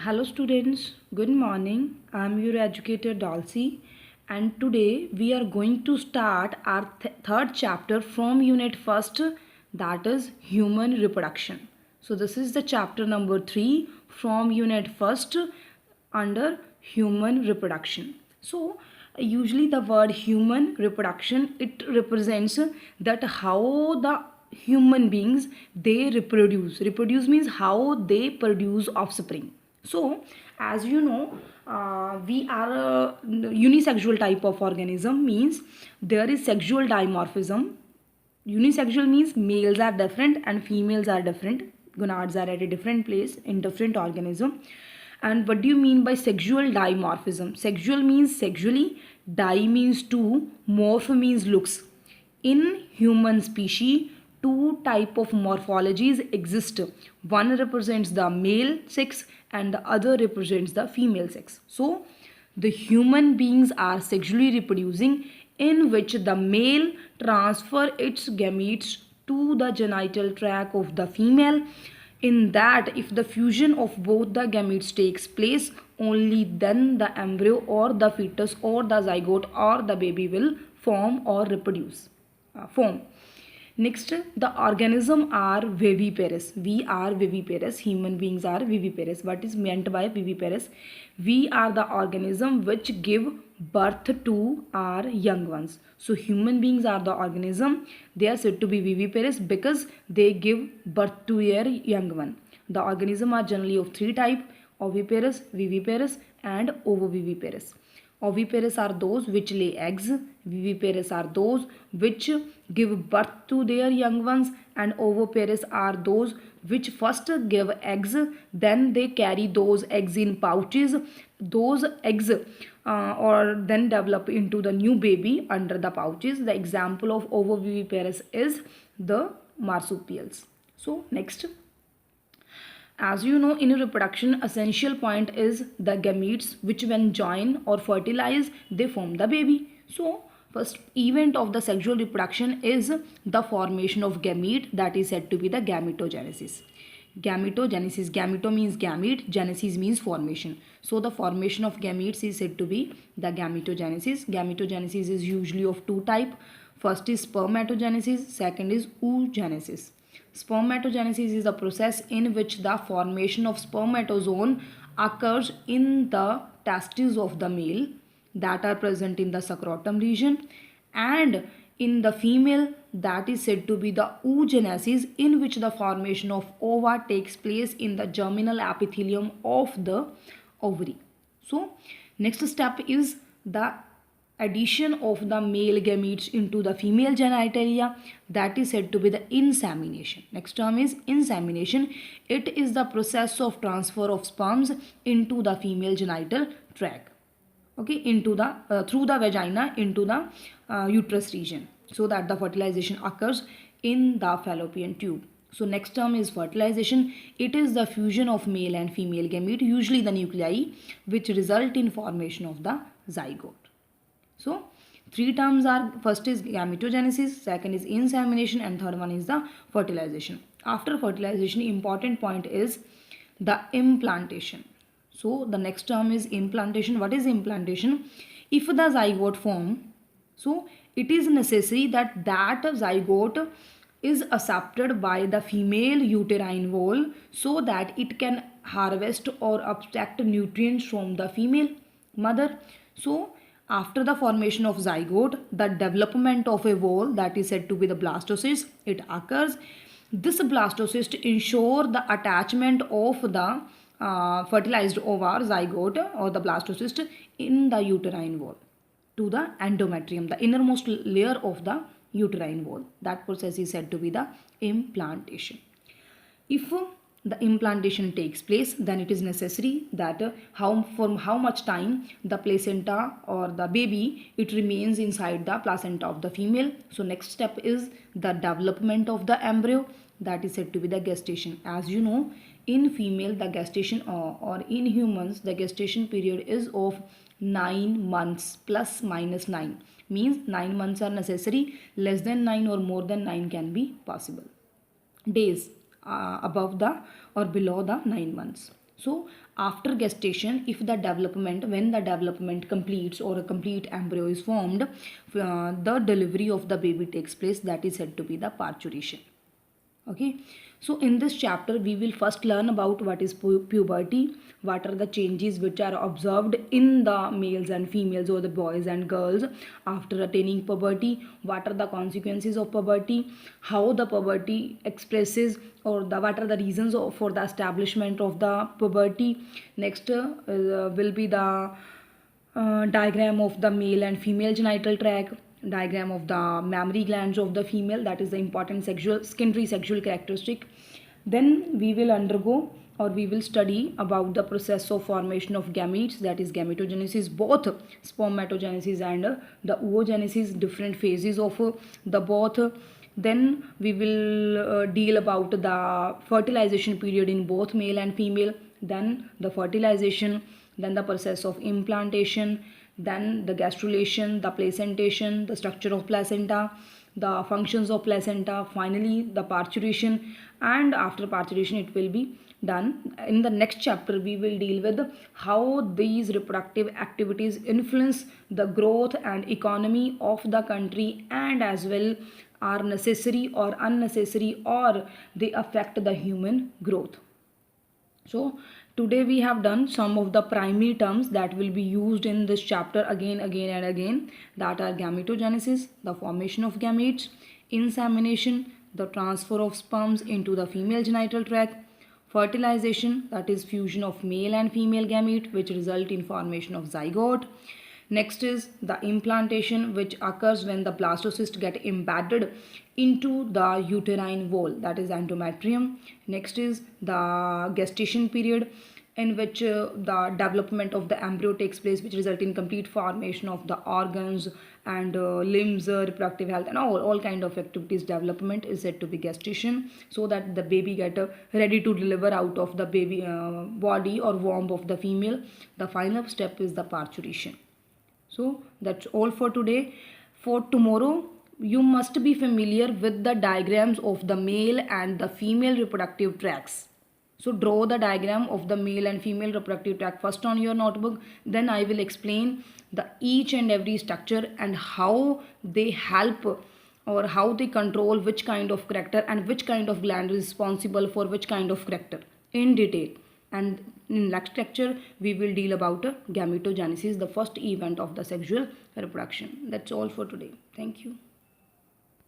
Hello students, good morning. I am your educator Dalsy and today we are going to start our third chapter from unit first, that is human reproduction. So this is the chapter number 3 from unit first under human reproduction. So usually the word human reproduction, it represents that how the human beings they reproduce means how they produce offspring. So as you know, we are a unisexual type of organism, means there is sexual dimorphism. Unisexual means males are different and females are different, gonads are at a different place in different organism. And what do you mean by sexual dimorphism? Sexual means sexually, di means two, morph means looks. In human species, two type of morphologies exist. One represents the male sex and the other represents the female sex. So the human beings are sexually reproducing, in which the male transfer its gametes to the genital tract of the female. In that, if the fusion of both the gametes takes place, only then the embryo or the fetus or the zygote or the baby will form or form. Next, the organism are viviparous. We are viviparous. Human beings are viviparous. What is meant by viviparous? We are the organism which give birth to our young ones. So human beings are the organism. They are said to be viviparous because they give birth to their young one. The organism are generally of three type: oviparous, viviparous, and ovoviviparous. Oviparous are those which lay eggs. Viviparous are those which give birth to their young ones. And oviparous are those which first give eggs, then they carry those eggs in pouches. Those eggs or then develop into the new baby under the pouches. The example of ovoviviparous is the marsupials. So next, as you know, in reproduction, essential point is the gametes, which when join or fertilize, they form the baby. So first event of the sexual reproduction is the formation of gamete, that is said to be the gametogenesis. Gametogenesis, gameto means gamete, genesis means formation. So the formation of gametes is said to be the gametogenesis. Gametogenesis is usually of two type. First is spermatogenesis, second is oogenesis. Spermatogenesis is a process in which the formation of spermatozoon occurs in the testes of the male that are present in the scrotum region, and in the female that is said to be the oogenesis, in which the formation of ova takes place in the germinal epithelium of the ovary. So next step is the addition of the male gametes into the female genitalia, that is said to be the insemination. Next term is insemination. It is the process of transfer of sperms into the female genital tract, okay, into the through the vagina into the uterus region, so that the fertilization occurs in the fallopian tube. So next term is fertilization. It is the fusion of male and female gamete, usually the nuclei, which result in formation of the zygote. So three terms are: first is gametogenesis, second is insemination, and third one is the fertilization. After fertilization, important point is the implantation. So the next term is implantation. What is implantation? If the zygote form, so it is necessary that that zygote is accepted by the female uterine wall, so that it can harvest or abstract nutrients from the female mother. So after the formation of zygote, the development of a wall, that is said to be the blastocyst, it occurs. This blastocyst ensure the attachment of the fertilized ova, zygote or the blastocyst, in the uterine wall to the endometrium, the innermost layer of the uterine wall. That process is said to be the implantation. If the implantation takes place, then it is necessary that for how much time the placenta or the baby it remains inside the placenta of the female. So next step is the development of the embryo, that is said to be the gestation. As you know, in female the gestation or in humans the gestation period is of 9 months plus minus 9, means 9 months are necessary, less than 9 or more than 9 can be possible days above the or below the 9 months. So after gestation, if the development, when the development completes or a complete embryo is formed, the delivery of the baby takes place, that is said to be the parturition. Okay, so in this chapter we will first learn about what is puberty, what are the changes which are observed in the males and females or the boys and girls after attaining puberty, what are the consequences of puberty, how the puberty expresses, or the what are the reasons for the establishment of the puberty. Next will be the diagram of the male and female genital tract, diagram of the mammary glands of the female, that is the important sexual secondary sexual characteristic. Then we will undergo or we will study about the process of formation of gametes, that is gametogenesis, both spermatogenesis and the oogenesis, different phases of the both. Then we will deal about the fertilization period in both male and female, then the fertilization, then the process of implantation, then the gastrulation, the placentation, the structure of placenta, the functions of placenta, finally the parturition, and after parturition it will be done. In the next chapter we will deal with how these reproductive activities influence the growth and economy of the country, and as well are necessary or unnecessary, or they affect the human growth. So today we have done some of the primary terms that will be used in this chapter again and again, that are gametogenesis, the formation of gametes, insemination, the transfer of sperms into the female genital tract, fertilization, that is fusion of male and female gamete which result in formation of zygote. Next is the implantation, which occurs when the blastocyst get embedded into the uterine wall, that is endometrium. Next is the gestation period, in which the development of the embryo takes place, which result in complete formation of the organs and limbs, reproductive health, and all kind of activities development is said to be gestation, so that the baby get ready to deliver out of the baby body or womb of the female. The final step is the parturition. So that's all for today. For tomorrow, you must be familiar with the diagrams of the male and the female reproductive tracts. So draw the diagram of the male and female reproductive tract first on your notebook. Then I will explain the each and every structure and how they help or how they control which kind of character and which kind of gland is responsible for which kind of character in detail. And in next lecture we will deal about gametogenesis, the first event of the sexual reproduction. That's all for today. Thank you.